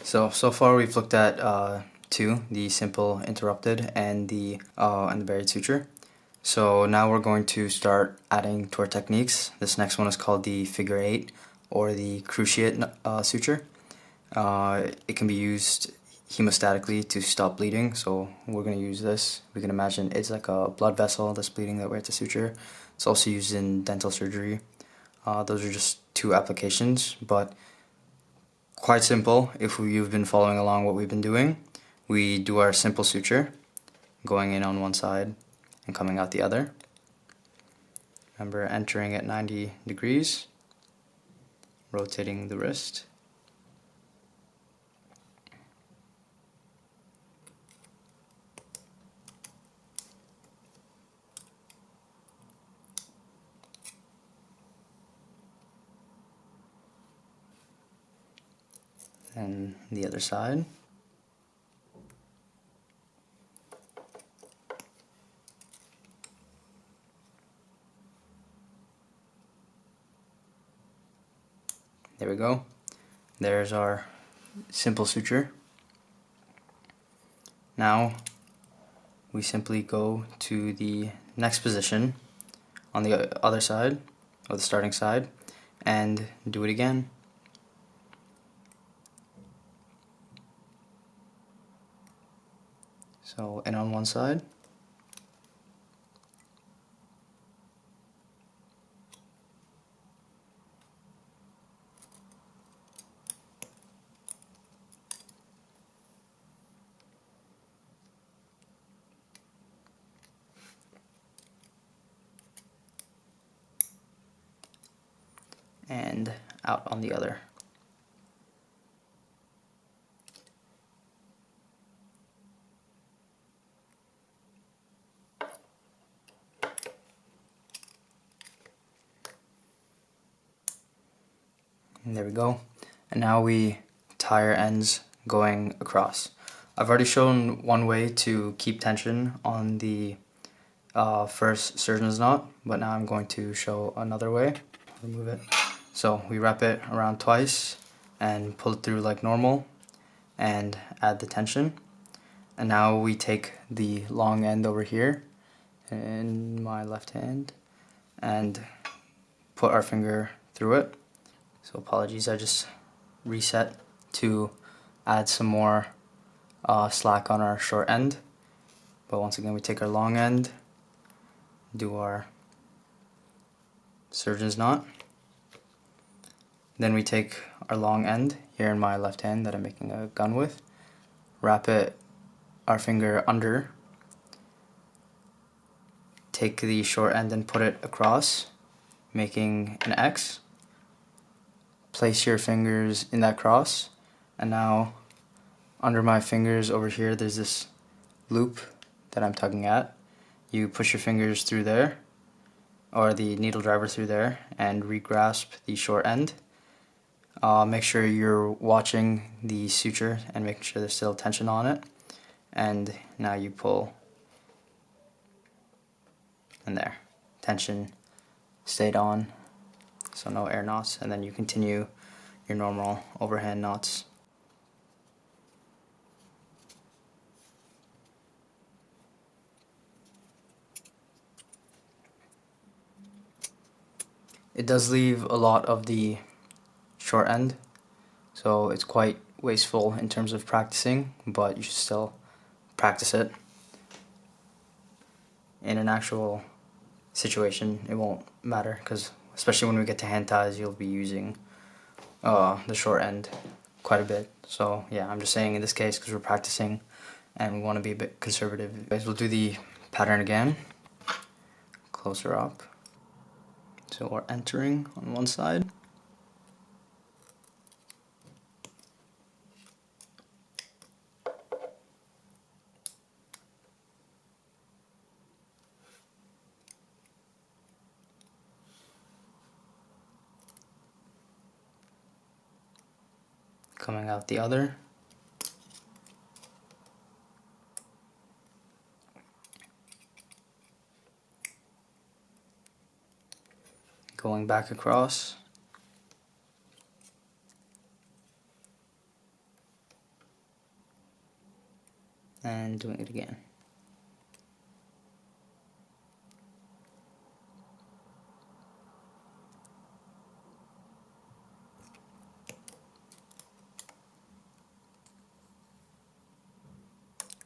So far we've looked at two, the simple interrupted and the buried suture. So now we're going to start adding to our techniques. This next one is called the figure 8 or the cruciate suture. It can be used hemostatically to stop bleeding, so we're going to use this. We can imagine it's like a blood vessel that's bleeding that we have to suture. It's also used in dental surgery. Those are just two applications, but quite simple. If you've been following along what we've been doing, we do our simple suture, going in on one side and coming out the other. Remember, entering at 90 degrees, rotating the wrist. And the other side. There we go. There's our simple suture. Now we simply go to the next position on the other side, or the starting side, and do it again. So in on one side, and out on the other. And there we go. And now we tie our ends going across. I've already shown one way to keep tension on the first surgeon's knot, but now I'm going to show another way. Remove it. So we wrap it around twice and pull it through like normal and add the tension. And now we take the long end over here in my left hand and put our finger through it. So apologies, I just reset to add some more slack on our short end. But once again, we take our long end, do our surgeon's knot. Then we take our long end here in my left hand that I'm making a gun with, wrap our finger under, take the short end and put it across, making an X. Place your fingers in that cross, and now under my fingers over here there's this loop that I'm tugging at. You push your fingers through there, or the needle driver through there, and re-grasp the short end. Make sure you're watching the suture and making sure there's still tension on it. And now you pull, and there, tension stayed on, so no air knots, and then you continue your normal overhand knots. It does leave a lot of the short end, so it's quite wasteful in terms of practicing, but you should still practice it. In an actual situation, it won't matter, because especially when we get to hand ties, you'll be using the short end quite a bit. So yeah, I'm just saying in this case, because we're practicing and we want to be a bit conservative. Guys, we'll do the pattern again, closer up. So we're entering on one side. Coming out the other. Going back across. and doing it again.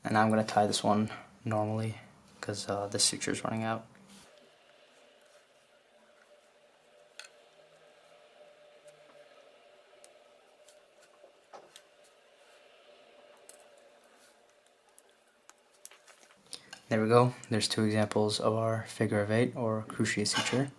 And now I'm going to tie this one normally because the suture is running out. There we go. There's two examples of our figure of 8 or cruciate suture.